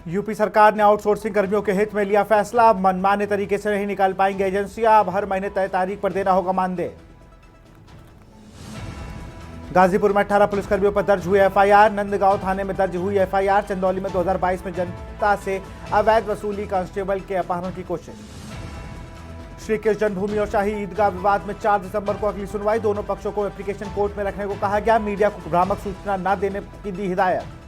UP सरकार ने outsourcing कर्मियों के हित में लिया फैसला। अब मनमाने तरीके से नहीं निकाल पाएंगे एजेंसियां। अब हर महीने तय तारीख पर देना होगा मानदेय। गाजीपुर में 18 पुलिसकर्मियों पर दर्ज हुई एफआईआर। नंदगांव थाने में दर्ज हुई एफआईआर। चंदौली में 2022 में जनता से अवैध वसूली, कांस्टेबल के अपहरण की कोशिश। श्री कृष्ण जन्मभूमि और शाही ईदगाह विवाद में 4 दिसंबर को अगली सुनवाई। दोनों पक्षों को एप्लीकेशन कोर्ट में रखने को कहा गया। मीडिया को भ्रामक सूचना न देने की दी हिदायत।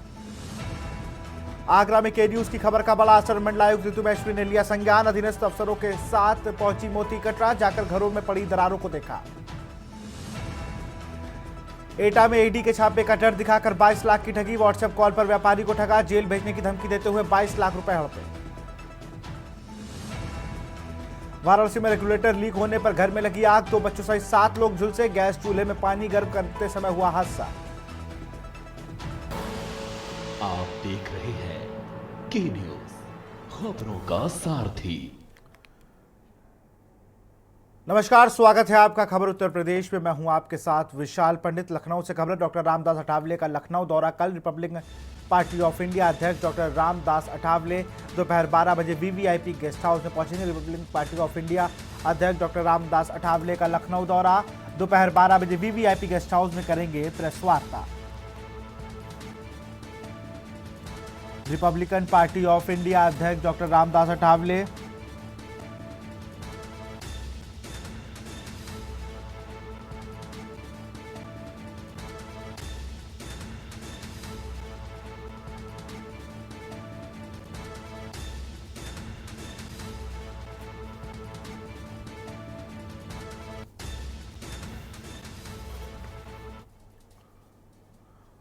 आगरा में के न्यूज की खबर का बड़ा असर। मंडलायुक्त ऋतु महेश्वरी ने लिया संज्ञान। अधीनस्थ अफसरों के साथ पहुंची मोती कटरा। जाकर घरों में पड़ी दरारों को देखा। एटा में ईडी के छापे का डर दिखाकर 22 लाख की ठगी। व्हाट्सएप कॉल पर व्यापारी को ठगा। जेल भेजने की धमकी देते हुए 22 लाख रुपए हड़पे। वाराणसी में रेगुलेटर लीक होने पर घर में लगी आग। 2 बच्चों सहित 7 लोग झुलसे। गैस चूल्हे में पानी गर्म करते समय हुआ हादसा। आप देख रहे हैं के न्यूज, खबरों का सारथी। नमस्कार, स्वागत है आपका खबर उत्तर प्रदेश में। मैं हूं आपके साथ विशाल पंडित। लखनऊ से खबर। डॉक्टर रामदास अठावले का लखनऊ दौरा कल। रिपब्लिकन पार्टी ऑफ इंडिया अध्यक्ष डॉक्टर रामदास अठावले दोपहर 12 बजे वीवीआईपी गेस्ट हाउस में पहुंचेंगे। रिपब्लिकन पार्टी ऑफ इंडिया अध्यक्ष डॉक्टर रामदास अठावले का लखनऊ दौरा। दोपहर 12 बजे वीवीआईपी गेस्ट हाउस में करेंगे प्रेस वार्ता। रिपब्लिकन पार्टी ऑफ इंडिया अध्यक्ष डॉक्टर रामदास अठावले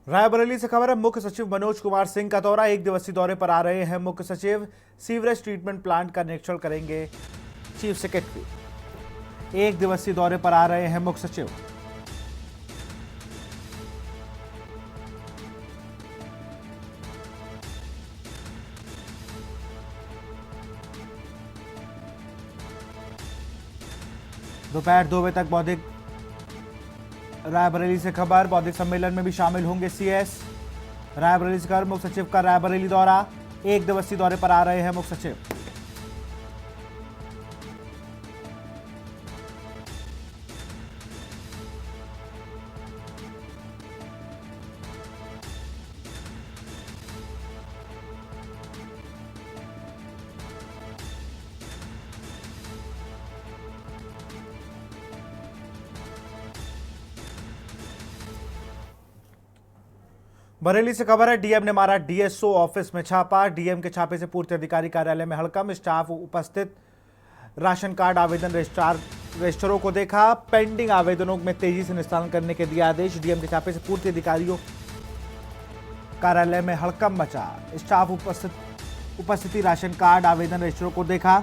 रायबरेली से खबर है। मुख्य सचिव मनोज कुमार सिंह का दौरा। 1 दिवसीय दौरे पर आ रहे हैं मुख्य सचिव। सीवरेज ट्रीटमेंट प्लांट का निरीक्षण करेंगे चीफ सेक्रेटरी। 1 दिवसीय दौरे पर आ रहे हैं मुख्य सचिव। दोपहर 2 बजे तक बौद्धिक रायबरेली से खबर। बौद्धिक सम्मेलन में भी शामिल होंगे सीएस। रायबरेली से खबर। मुख्य सचिव का रायबरेली दौरा। 1 दिवसीय दौरे पर आ रहे हैं मुख्य सचिव। बरेली से खबर है। डीएम ने मारा डीएसओ ऑफिस में छापा। डीएम के छापे से पूर्ति अधिकारी कार्यालय में हड़कंप। स्टाफ उपस्थित। राशन कार्ड आवेदन रजिस्टरों को देखा। पेंडिंग आवेदनों में तेजी से निस्तारण करने के दिया आदेश। डीएम के छापे से पूर्ति अधिकारियों कार्यालय में हड़कंप मचा। स्टाफ उपस्थिति। राशन कार्ड आवेदन रजिस्टरों को देखा।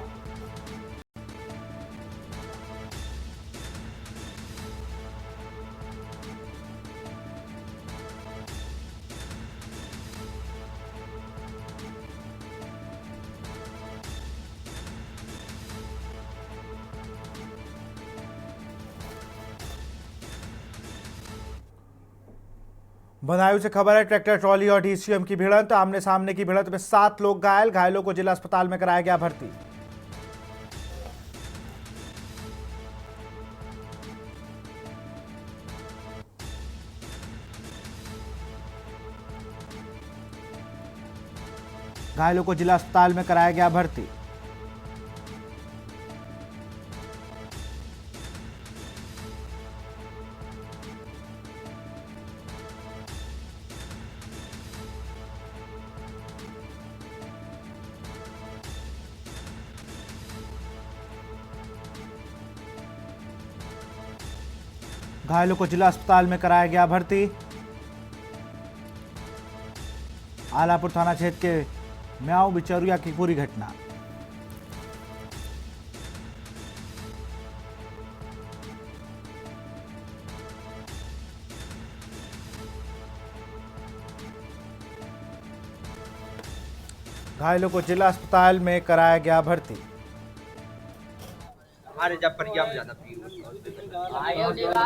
बदायूं से खबर है। ट्रैक्टर ट्रॉली और डीसीएम की भिड़ंत। आमने सामने की भिड़ंत में 7 लोग घायल। घायलों को जिला अस्पताल में कराया गया भर्ती। घायलों को जिला अस्पताल में कराया गया भर्ती। घायलों को जिला अस्पताल में कराया गया भर्ती। आलापुर थाना क्षेत्र के म्याऊ बिचौरिया की पूरी घटना। घायलों को जिला अस्पताल में कराया गया भर्ती।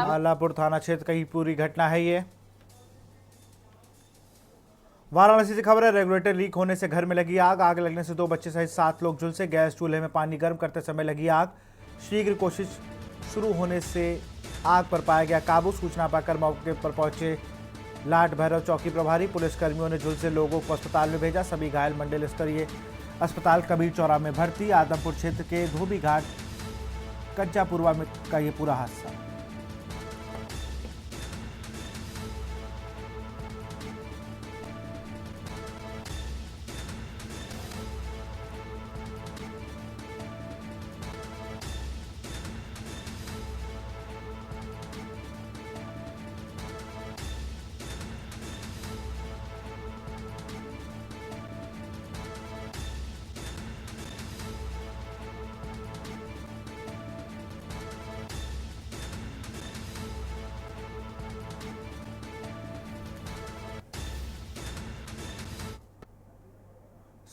आलापुर थाना क्षेत्र की पूरी घटना है ये। वाराणसी से खबर है, रेगुलेटर लीक होने से घर में लगी आग। आग लगने से 2 बच्चे सहित 7 लोग झुलसे। गैस चूल्हे में पानी गर्म करते समय लगी आग। शीघ्र कोशिश शुरू होने से आग पर पाया गया काबू। सूचना पाकर मौके पर पहुंचे लाट भैरव चौकी प्रभारी। पुलिसकर्मियों ने झुलसे लोगों को अस्पताल में भेजा। सभी घायल मंडल स्तरीय अस्पताल कबीर चौरा में भर्ती। आदमपुर क्षेत्र के धोबी घाट कच्चापुरवा में का ये पूरा हादसा।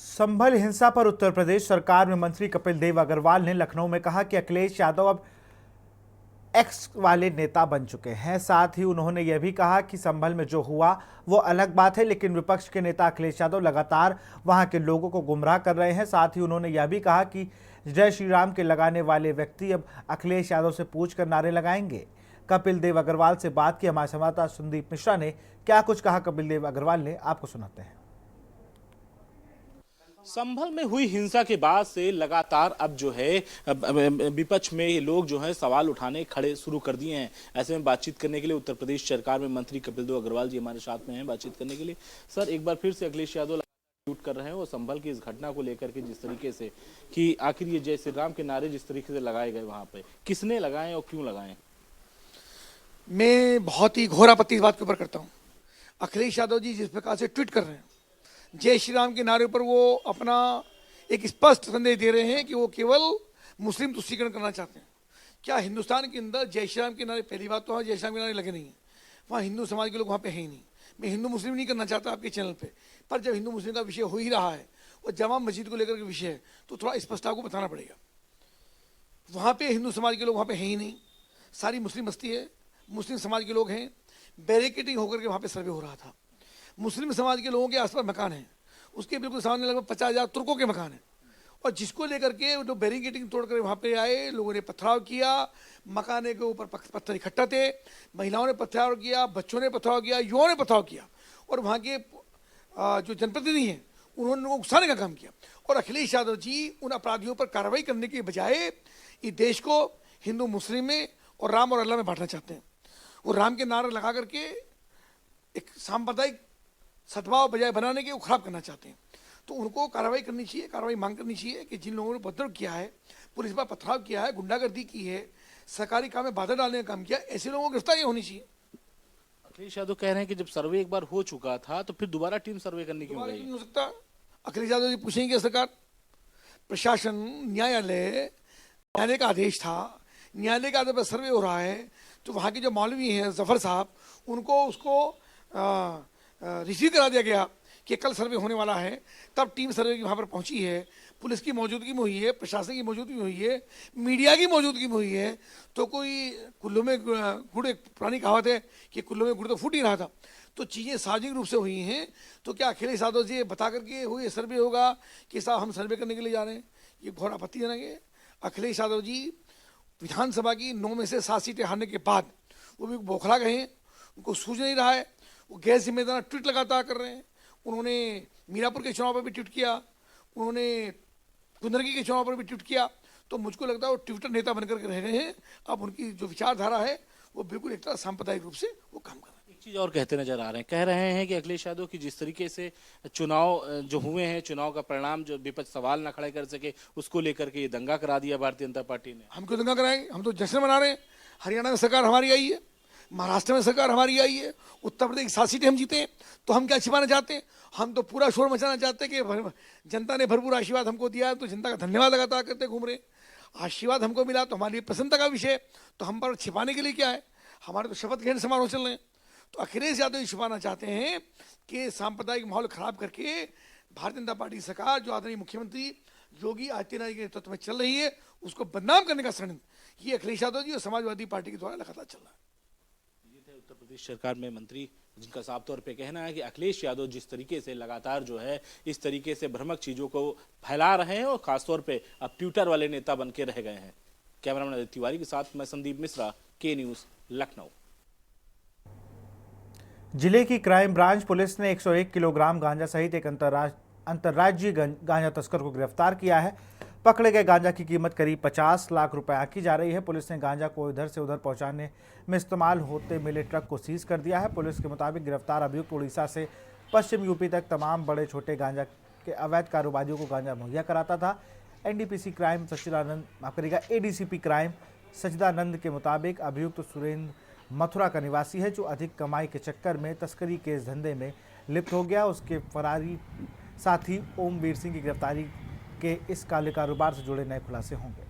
संभल हिंसा पर उत्तर प्रदेश सरकार में मंत्री कपिल देव अग्रवाल ने लखनऊ में कहा कि अखिलेश यादव अब एक्स वाले नेता बन चुके हैं। साथ ही उन्होंने यह भी कहा कि संभल में जो हुआ वो अलग बात है, लेकिन विपक्ष के नेता अखिलेश यादव लगातार वहां के लोगों को गुमराह कर रहे हैं। साथ ही उन्होंने यह भी कहा कि जय श्री राम के लगाने वाले व्यक्ति अब अखिलेश यादव से पूछकर नारे लगाएंगे। कपिल देव अग्रवाल से बात की हमारे संवाददाता संदीप मिश्रा ने। क्या कुछ कहा कपिल देव अग्रवाल ने, आपको सुनाते हैं। संभल में हुई हिंसा के बाद से लगातार अब जो है विपक्ष में लोग जो है सवाल उठाने खड़े शुरू कर दिए हैं। ऐसे में बातचीत करने के लिए उत्तर प्रदेश सरकार में मंत्री कपिल देव अग्रवाल जी हमारे साथ में हैं बातचीत करने के लिए। सर, एक बार फिर से अखिलेश यादव ट्वीट कर रहे हैं वो संभल की इस घटना को लेकर के, जिस तरीके से कि आखिर ये जय श्री राम के नारे जिस तरीके से लगाए गए वहां पे, किसने लगाए और क्यों लगाए? मैं बहुत ही घोर आपत्ति इस बात के ऊपर करता हूँ। अखिलेश यादव जी जिस प्रकार से ट्वीट कर रहे हैं जय श्री राम के नारे पर, वो अपना एक स्पष्ट संदेश दे रहे हैं कि वो केवल मुस्लिम तुष्टीकरण करना चाहते हैं। क्या हिंदुस्तान के अंदर जय श्री राम के नारे, पहली बात तो वहाँ जय श्री राम के नारे लगे नहीं हैं, वहाँ हिंदू समाज के लोग वहाँ पे है ही नहीं। मैं हिंदू मुस्लिम नहीं करना चाहता आपके चैनल पे, पर जब हिंदू मुस्लिम का विषय हो ही रहा है और जामा मस्जिद को लेकर के विषय है तो थोड़ा स्पष्टता को बताना पड़ेगा। वहाँ पे हिंदू समाज के लोग वहाँ पे है ही नहीं, सारी मुस्लिम बस्ती है, मुस्लिम समाज के लोग हैं। बैरिकेडिंग होकर के वहाँ पे सर्वे हो रहा था। मुस्लिम समाज के लोगों के आसपास मकान है, उसके बिल्कुल सामने लगभग 50,000 तुर्कों के मकान है, और जिसको लेकर के जो बैरिकेडिंग तोड़ कर वहाँ पे आए, लोगों ने पथराव किया। मकाने के ऊपर पत्थर इकट्ठा थे, महिलाओं ने पथराव किया, बच्चों ने पथराव किया, युवाओं ने पथराव किया, और वहाँ के जो जनप्रतिनिधि हैं उन्होंने लोगों को उकसाने का काम किया। और अखिलेश यादव जी उन अपराधियों पर कार्रवाई करने के बजाय इस देश को हिंदू मुस्लिम में और राम और अल्लाह में बांटना चाहते हैं। वो राम के नारे लगा करके एक सांप्रदायिक सद्भाव बजाय बनाने के वो खराब करना चाहते हैं। तो उनको कार्रवाई करनी चाहिए, कार्रवाई मांग करनी चाहिए कि जिन लोगों ने उपद्रव किया है, पुलिस पर पथराव किया है, गुंडागर्दी की है, सरकारी काम में बाधा डालने का काम किया, ऐसे लोगों को गिरफ्तारी होनी चाहिए। अखिलेश यादव कह रहे हैं कि जब सर्वे एक बार हो चुका था तो फिर दोबारा टीम सर्वे करने क्यों गई? नहीं हो सकता। अखिलेश यादव जी पूछेंगे सरकार, प्रशासन, न्यायालय का आदेश था, न्यायालय का आदेश पर सर्वे हो रहा है, तो वहाँ के जो मौलवी हैं जफर साहब, उनको उसको रिसीव करा दिया गया कि कल सर्वे होने वाला है, तब टीम सर्वे की वहाँ पर पहुँची है, पुलिस की मौजूदगी में हुई है, प्रशासन की मौजूदगी में हुई है, मीडिया की मौजूदगी में हुई है। तो कोई कुल्लू में गुड़, एक पुरानी कहावत है कि कुल्लू में गुड़ तो फूट ही रहा था। तो चीज़ें सार्वजनिक रूप से हुई हैं। तो क्या अखिलेश यादव जी बता करके हुए सर्वे होगा कि साहब हम सर्वे करने के लिए जा रहे हैं? ये घोर आपत्तिजनक है। अखिलेश यादव जी विधानसभा की 9 में से 7 सीटें हारने के बाद वो भी बौखला गए हैं, उनको सूझ नहीं रहा है। वो गैर जिम्मेदार ट्वीट लगातार कर रहे हैं। उन्होंने मीरापुर के चुनाव पर भी ट्वीट किया, उन्होंने कुंदरगी के चुनाव पर भी ट्वीट किया। तो मुझको लगता है वो ट्विटर नेता बनकर के रह रहे हैं। अब उनकी जो विचारधारा है वो बिल्कुल एक तरह सांप्रदायिक रूप से वो काम कर रहे हैं। एक चीज और कहते नजर आ रहे हैं, कह रहे हैं कि अखिलेश यादव की जिस तरीके से चुनाव जो हुए हैं, चुनाव का परिणाम जो विपक्ष सवाल ना खड़े कर सके, उसको लेकर के ये दंगा करा दिया भारतीय जनता पार्टी ने। हम क्यों दंगा कराएंगे? हम तो जश्न मना रहे हैं। हरियाणा में सरकार हमारी आई है, महाराष्ट्र में सरकार हमारी आई है, उत्तर प्रदेश की 7 सीटें हम जीते हैं। तो हम क्या छिपाना चाहते हैं? हम तो पूरा शोर मचाना चाहते हैं कि जनता ने भरपूर आशीर्वाद हमको दिया है, तो जनता का धन्यवाद लगातार करते घूम रहे। आशीर्वाद हमको मिला तो हमारी प्रसन्नता का विषय, तो हम पर छिपाने के लिए क्या है? हमारे तो शपथ ग्रहण समारोह चल रहे हैं। तो अखिलेश यादव छिपाना चाहते हैं कि सांप्रदायिक माहौल खराब करके भारतीय जनता पार्टी सरकार जो आदरणीय मुख्यमंत्री योगी आदित्यनाथ के नेतृत्व में चल रही है, उसको बदनाम करने का षड्यंत्र ये अखिलेश यादव जी और समाजवादी पार्टी के द्वारा लगातार चल रहा है। उत्तर प्रदेश सरकार में मंत्री जिनका साफ तौर पे कहना है कि अखिलेश यादव जिस तरीके से लगातार जो है इस तरीके से भ्रामक चीजों को फैला रहे हैं और खासतौर पे अब ट्विटर वाले नेता बन के रह गए हैं। कैमरामैन आदित्य तिवारी के साथ मैं संदीप मिश्रा, के न्यूज, लखनऊ। जिले की क्राइम ब्रांच पुलिस ने 101 किलोग्राम गांजा सहित एक अंतर्राज्यीय गांजा तस्कर को गिरफ्तार किया है। पकड़े गए गांजा की कीमत करीब 50 लाख रुपए आंकी जा रही है। पुलिस ने गांजा को इधर से उधर पहुंचाने में इस्तेमाल होते मिले ट्रक को सीज कर दिया है। पुलिस के मुताबिक गिरफ्तार अभियुक्त उड़ीसा से पश्चिम यूपी तक तमाम बड़े छोटे गांजा के अवैध कारोबारियों को गांजा मुहैया कराता था। एनडीपीसी क्राइम एडीसीपी क्राइम सच्चिदानंद के मुताबिक अभियुक्त सुरेंद्र मथुरा का निवासी है, जो अधिक कमाई के चक्कर में तस्करी के इस धंधे में लिप्त हो गया। उसके फरारी साथी ओमवीर सिंह की गिरफ्तारी के इस काले कारोबार से जुड़े नए खुलासे होंगे।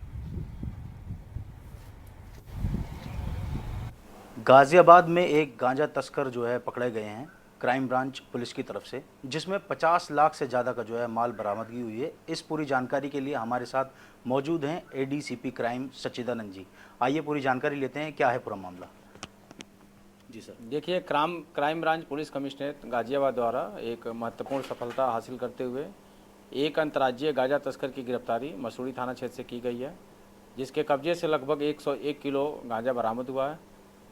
गाजियाबाद में एक गांजा तस्कर जो है पकड़े गए हैं क्राइम ब्रांच पुलिस की तरफ से, जिसमें 50 लाख से ज़्यादा का जो है माल बरामदगी हुई है। इस पूरी जानकारी के लिए हमारे साथ मौजूद हैं एडीसीपी क्राइम सच्चिदानंद जी। आइए पूरी जानकारी लेते हैं, क्या है पूरा मामला। जी सर। देखिए, crime branch police commissionerate Ghaziabad द्वारा एक महत्वपूर्ण सफलता हासिल करते हुए एक अंतर्राज्यीय गांजा तस्कर की गिरफ्तारी मसूरी थाना क्षेत्र से की गई है, जिसके कब्जे से लगभग 101 किलो गांजा बरामद हुआ है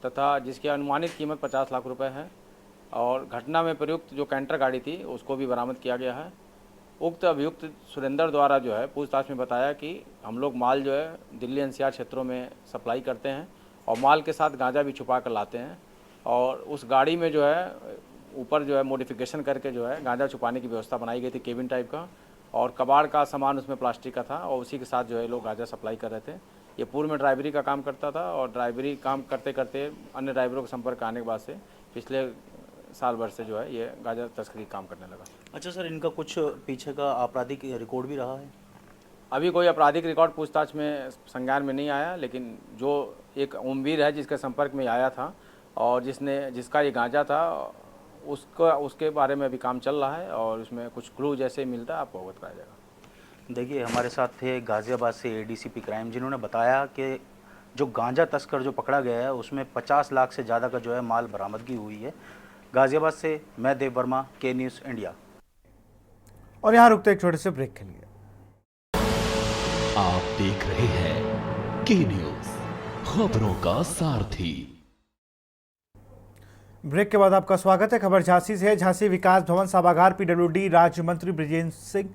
तथा जिसकी अनुमानित कीमत 50 लाख रुपए है। और घटना में प्रयुक्त जो कैंटर गाड़ी थी उसको भी बरामद किया गया है। उक्त अभियुक्त सुरेंद्र द्वारा जो है पूछताछ में बताया कि हम लोग माल जो है दिल्ली एनसीआर क्षेत्रों में सप्लाई करते हैं और माल के साथ गांजा भी छुपा कर लाते हैं, और उस गाड़ी में जो है ऊपर जो है मॉडिफिकेशन करके जो है गांजा छुपाने की व्यवस्था बनाई गई थी, केबिन टाइप का, और कबाड़ का सामान उसमें प्लास्टिक का था और उसी के साथ जो है लोग गांजा सप्लाई कर रहे थे। ये पूर्व में ड्राइवरी का काम करता था और ड्राइवरी काम करते करते अन्य ड्राइवरों के संपर्क आने के बाद से पिछले साल भर से जो है ये गांजा तस्करी काम करने लगा। अच्छा सर, इनका कुछ पीछे का आपराधिक रिकॉर्ड भी रहा है? अभी कोई आपराधिक रिकॉर्ड पूछताछ में संज्ञान में नहीं आया, लेकिन जो एक ओमवीर है जिसके संपर्क में आया था और जिसका ये गांजा था उसके बारे में अभी काम चल रहा है और उसमें कुछ क्लू जैसे मिलता है आपको अवगत कराया जाएगा। देखिए, हमारे साथ थे गाजियाबाद से एडीसीपी क्राइम, जिन्होंने बताया कि जो गांजा तस्कर जो पकड़ा गया है उसमें 50 लाख से ज़्यादा का जो है माल बरामदगी हुई है। गाजियाबाद से मैं देव वर्मा, के न्यूज़ इंडिया। और यहाँ रुकते एक छोटे से ब्रेक के लिए। आप देख रहे हैं के न्यूज़, खबरों का सारथी। ब्रेक के बाद आपका स्वागत है। खबर झांसी से है। झांसी विकास भवन सभागार पीडब्ल्यूडी राज्य मंत्री बृजेंद्र सिंह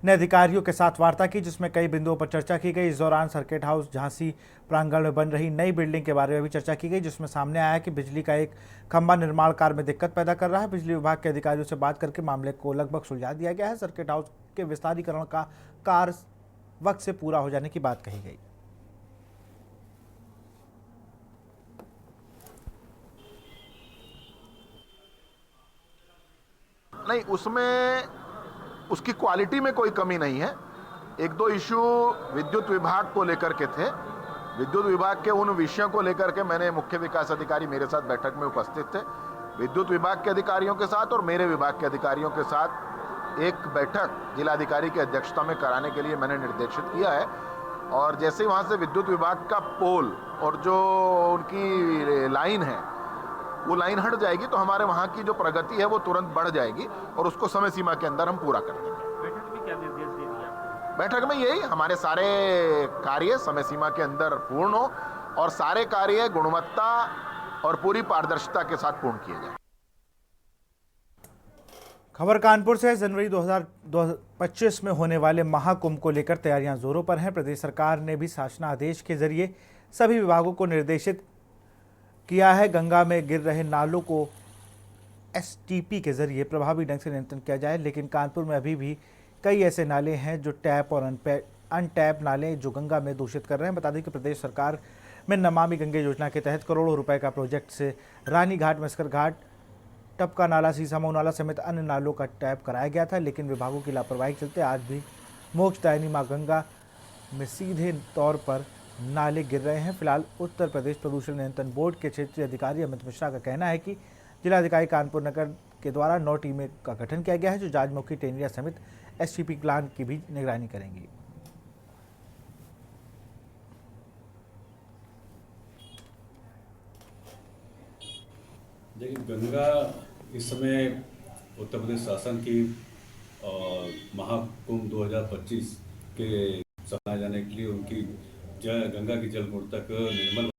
ने अधिकारियों के साथ वार्ता की, जिसमें कई बिंदुओं पर चर्चा की गई। इस दौरान सर्किट हाउस झांसी प्रांगण में बन रही नई बिल्डिंग के बारे में भी चर्चा की गई, जिसमें सामने आया कि बिजली का एक खंभा निर्माण कार्य में दिक्कत पैदा कर रहा है। बिजली विभाग के अधिकारियों से बात करके मामले को लगभग सुलझा दिया गया है। सर्किट हाउस के विस्तारीकरण का कार्य वक्त से पूरा हो जाने की बात कही गई। नहीं, उसमें उसकी क्वालिटी में कोई कमी नहीं है। एक दो इशू विद्युत विभाग को लेकर के थे। विद्युत विभाग के उन विषयों को लेकर के मैंने मुख्य विकास अधिकारी मेरे साथ बैठक में उपस्थित थे। विद्युत विभाग के अधिकारियों के साथ और मेरे विभाग के अधिकारियों के साथ एक बैठक जिलाधिकारी की अध्यक्षता में कराने के लिए मैंने निर्देशित किया है। और जैसे ही वहाँ से विद्युत विभाग का पोल और जो उनकी लाइन है वो लाइन हट जाएगी तो हमारे वहाँ की जो प्रगति है वो तुरंत बढ़ जाएगी और उसको समय सीमा के अंदर हम पूरा कर देंगे। बैठक में क्या निर्देश दे दिए आपको? बैठक में यही, हमारे सारे कार्य समय सीमा के अंदर पूर्ण हो और सारे कार्य गुणवत्ता और पूरी पारदर्शिता के साथ पूर्ण किए जाए। खबर कानपुर से है। जनवरी 2025 में होने वाले महाकुंभ को लेकर तैयारियां जोरों पर हैं। प्रदेश सरकार ने भी शासनादेश के जरिए सभी विभागों को निर्देशित किया है, गंगा में गिर रहे नालों को एसटीपी के जरिए प्रभावी ढंग से नियंत्रण किया जाए। लेकिन कानपुर में अभी भी कई ऐसे नाले हैं जो टैप और अनटैप नाले जो गंगा में दूषित कर रहे हैं। बता दें कि प्रदेश सरकार में नमामि गंगे योजना के तहत करोड़ों रुपए का प्रोजेक्ट से रानी घाट, मस्कर घाट, टपका नाला, सीसामऊ नाला समेत अन्य नालों का टैप कराया गया था। लेकिन विभागों की लापरवाही के चलते आज भी मोक्षदायिनी मां गंगा में सीधे तौर पर नाले गिर रहे हैं। फिलहाल उत्तर प्रदेश प्रदूषण नियंत्रण बोर्ड के क्षेत्रीय अधिकारी अमित मिश्रा का कहना है कि जिलाधिकारी कानपुर नगर के द्वारा 9 टीमें का गठन किया गया है, जो जाजमुखी, टेनिया समेत एसटीपी प्लान की भी निगरानी करेंगी। देखिए, गंगा इस समय उत्तर प्रदेश शासन की महाकुंभ 2025 के मनाए जाने के लिए उनकी गंगा की जल गुणवत्ता को निर्मल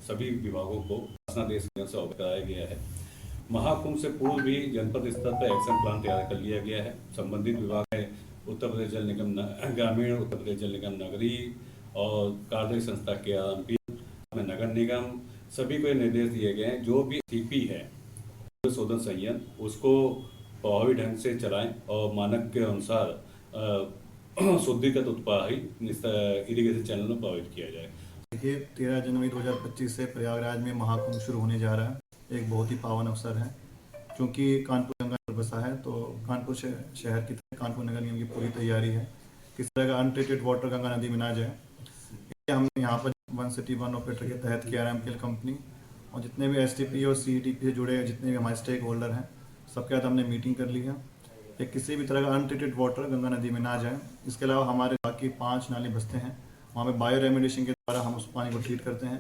सभी विभागों को शासनादेश से अवगत कराया गया है। महाकुंभ से पूर्व भी जनपद स्तर पर एक्शन प्लान तैयार कर लिया गया है। संबंधित विभाग में उत्तर प्रदेश जल निगम ग्रामीण, उत्तर प्रदेश जल निगम नगरीय और कार्यदायी संस्था के आरएमपी में नगर निगम सभी को निर्देश दिए गए हैं। जो भी सीपी है शोधन संयंत्र उसको प्रभावी ढंग से चलाएं और मानक के अनुसार शुद्धिकृत उत्पाद इरिगेशन चैनल में प्रभावित किया जाए। देखिए, 13 जनवरी 2025 से प्रयागराज में महाकुंभ शुरू होने जा रहा है। एक बहुत ही पावन अवसर है। क्योंकि कानपुर गंगा पर बसा है तो कानपुर शहर की कानपुर नगर निगम की पूरी तैयारी है किस तरह का अनट्रीटेड वाटर गंगा नदी में ना जाए। हमने यहाँ पर वन सिटी वन ऑपरेटर के तहत KRMPL कंपनी और जितने भी STP और CETP से जुड़े जितने भी हमारे स्टेक होल्डर हैं सबके साथ हमने मीटिंग कर ली है कि किसी भी तरह का अनट्रीटेड वाटर गंगा नदी में ना जाए। इसके अलावा हमारे बाकी 5 नाले बसते हैं, वहाँ पे बायो रेमेडिएशन के द्वारा हम उस पानी को ट्रीट करते हैं।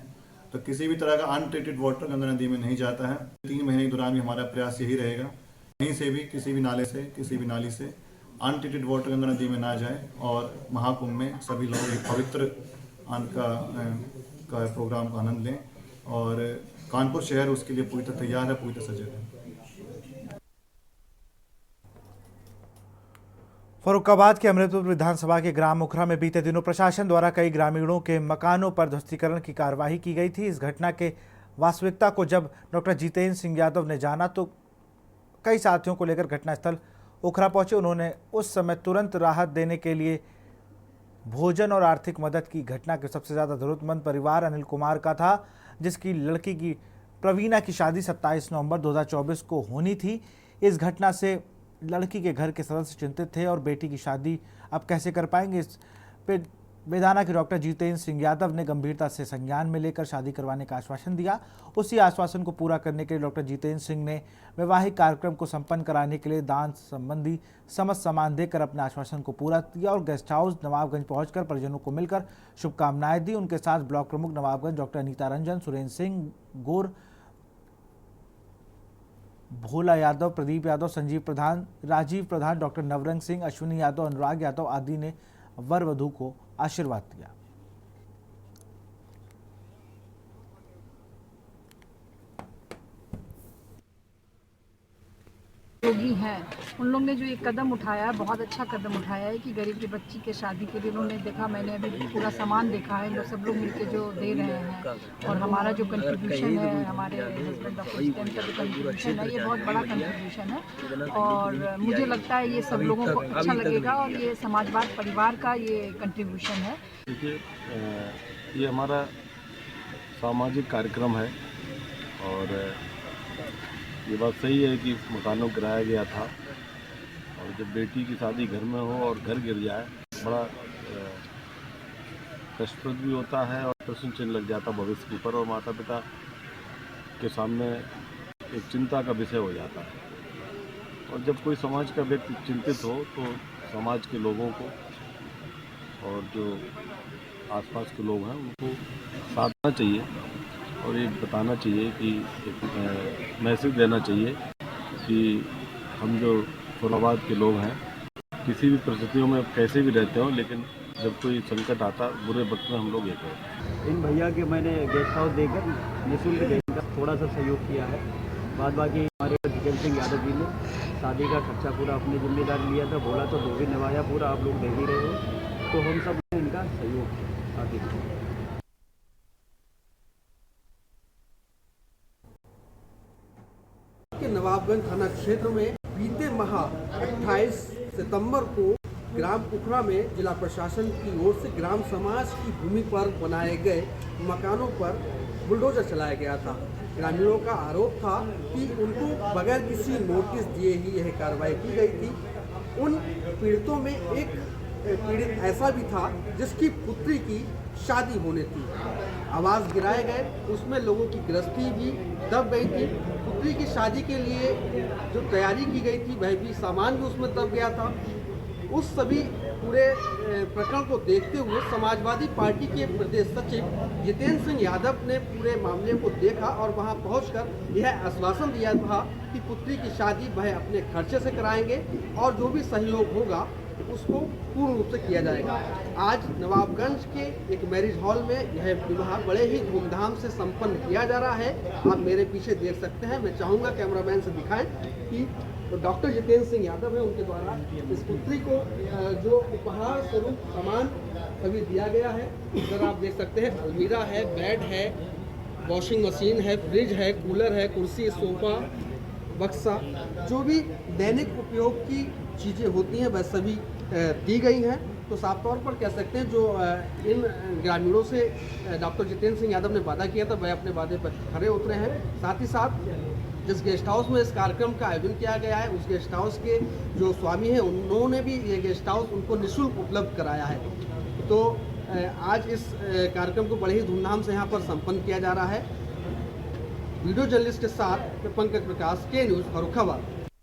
तो किसी भी तरह का अनट्रीटेड वाटर गंगा नदी में नहीं जाता है। 3 महीने के दौरान भी हमारा प्रयास यही रहेगा कहीं से भी किसी भी नाले से किसी भी नाली से अनट्रीटेड वाटर गंगा नदी में ना जाए और महाकुंभ में सभी लोग एक पवित्र का प्रोग्राम का आनंद लें। और कानपुर शहर उसके लिए पूरी तरह तैयार है, पूरी तरह सजग है। फर्रुखाबाद के अमृतपुर विधानसभा के ग्राम मुखरा में बीते दिनों प्रशासन द्वारा कई ग्रामीणों के मकानों पर ध्वस्तीकरण की कार्यवाही की गई थी। इस घटना के वास्तविकता को जब डॉक्टर जितेंद्र सिंह यादव ने जाना तो कई साथियों को लेकर घटनास्थल उखरा पहुंचे। उन्होंने उस समय तुरंत राहत देने के लिए भोजन और आर्थिक मदद की। घटना के सबसे ज़्यादा जरूरतमंद परिवार अनिल कुमार का था, जिसकी लड़की की प्रवीणा की शादी 27 नवंबर 2024 को होनी थी। इस घटना से लड़की के घर के सदस्य चिंतित थे और बेटी की शादी अब कैसे कर पाएंगे। इस पे बेदाना के डॉक्टर जितेंद्र सिंह यादव ने गंभीरता से संज्ञान में लेकर शादी करवाने का आश्वासन दिया। उसी आश्वासन को पूरा करने के लिए डॉक्टर जितेंद्र सिंह ने वैवाहिक कार्यक्रम को संपन्न कराने के लिए दान संबंधी समस्त सामान देकर अपने आश्वासन को पूरा किया और गेस्ट हाउस नवाबगंज पहुंचकर परिजनों को मिलकर शुभकामनाएं दी। उनके साथ ब्लॉक प्रमुख नवाबगंज डॉक्टर अनीता रंजन, सुरेंद्र सिंह गौर, भोला यादव, प्रदीप यादव, संजीव प्रधान, राजीव प्रधान, डॉक्टर नवरंग सिंह, अश्विनी यादव, अनुराग यादव आदि ने वर वधू को आशीर्वाद दिया। योगी हैं, उन लोग ने जो एक कदम उठाया, बहुत अच्छा कदम उठाया है कि गरीब की बच्ची के शादी के लिए उन्होंने देखा। मैंने अभी पूरा सामान देखा है, लोग सब लोग मिलके जो दे रहे हैं और हमारा जो कंट्रीब्यूशन है, हमारे हस्बैंड ऑफ स्टेम का जो कंट्रीब्यूशन है, ये बहुत बड़ा कंट्रीब्यूशन है और मुझे लगता है ये सब लोगों को अच्छा लगेगा और ये समाजवाद परिवार का ये कंट्रीब्यूशन है। देखिए, ये हमारा सामाजिक कार्यक्रम है और ये बात सही है कि मकानों गिराया गया था और जब बेटी की शादी घर में हो और घर गिर जाए बड़ा कष्टप्रद भी होता है और प्रश्न चिन्ह लग जाता भविष्य के ऊपर और माता पिता के सामने एक चिंता का विषय हो जाता है। और जब कोई समाज का व्यक्ति चिंतित हो तो समाज के लोगों को और जो आसपास के लोग हैं उनको साधना चाहिए और ये बताना चाहिए कि एक मैसेज देना चाहिए कि हम जो फर्रुखाबाद के लोग हैं किसी भी परिस्थितियों में कैसे भी रहते हो, लेकिन जब कोई संकट आता बुरे वक्त में हम लोग एक हैं। इन भैया के मैंने गेस्ट हाउस देकर निःशुल्क देकर थोड़ा सा सहयोग किया है। बाद बाकी हमारे जितेंद्र सिंह यादव जी ने शादी का खर्चा पूरा अपनी जिम्मेदारी लिया था। बोला तो भी निभाया पूरा, आप लोग देख ही रहे हो। तो हम सब ने इनका सहयोग किया। के नवाबगंज थाना क्षेत्र में बीते माह 28 सितंबर को ग्राम उखरा में जिला प्रशासन की ओर से ग्राम समाज की भूमि पर बनाए गए मकानों पर बुलडोजर चलाया गया था। ग्रामीणों का आरोप था कि उनको बगैर किसी नोटिस दिए ही यह कार्रवाई की गई थी। उन पीड़ितों में एक पीड़ित ऐसा भी था जिसकी पुत्री की शादी होने थी। आवास गिराए गए, उसमें लोगों की गृहस्थी भी दब गई थी। पुत्री की शादी के लिए जो तैयारी की गई थी वह भी सामान भी उसमें दब गया था। उस सभी पूरे प्रकरण को देखते हुए समाजवादी पार्टी के प्रदेश सचिव जितेंद्र सिंह यादव ने पूरे मामले को देखा और वहां पहुंचकर यह आश्वासन दिया था कि पुत्री की शादी वह अपने खर्चे से कराएंगे और जो भी सहयोग होगा उसको पूर्ण रूप से किया जाएगा। आज नवाबगंज के एक मैरिज हॉल में यह विवाह बड़े ही धूमधाम से संपन्न किया जा रहा है। आप मेरे पीछे देख सकते हैं, मैं चाहूँगा कैमरामैन से दिखाएं कि तो डॉक्टर जितेंद्र सिंह यादव है, उनके द्वारा इस पुत्री को जो उपहार स्वरूप सामान सभी दिया गया है। इधर आप देख सकते हैं अलमीरा है, बेड है, वॉशिंग मशीन है, फ्रिज है, कूलर है, कुर्सी, सोफा, बक्सा, जो भी दैनिक उपयोग की चीज़ें होती हैं वह सभी दी गई हैं। तो साफ तौर पर कह सकते हैं जो इन ग्रामीणों से डॉक्टर जितेंद्र सिंह यादव ने वादा किया था वह अपने वादे पर खरे उतरे हैं। साथ ही साथ जिस गेस्ट हाउस में इस कार्यक्रम का आयोजन किया गया है उस गेस्ट हाउस के जो स्वामी हैं उन्होंने भी ये गेस्ट हाउस उनको निःशुल्क उपलब्ध कराया है। तो आज इस कार्यक्रम को बड़े ही धूमधाम से यहाँ पर संपन्न किया जा रहा है। वीडियो जर्नलिस्ट के साथ पंकज प्रकाश, के न्यूज़, फर्रुखाबाद।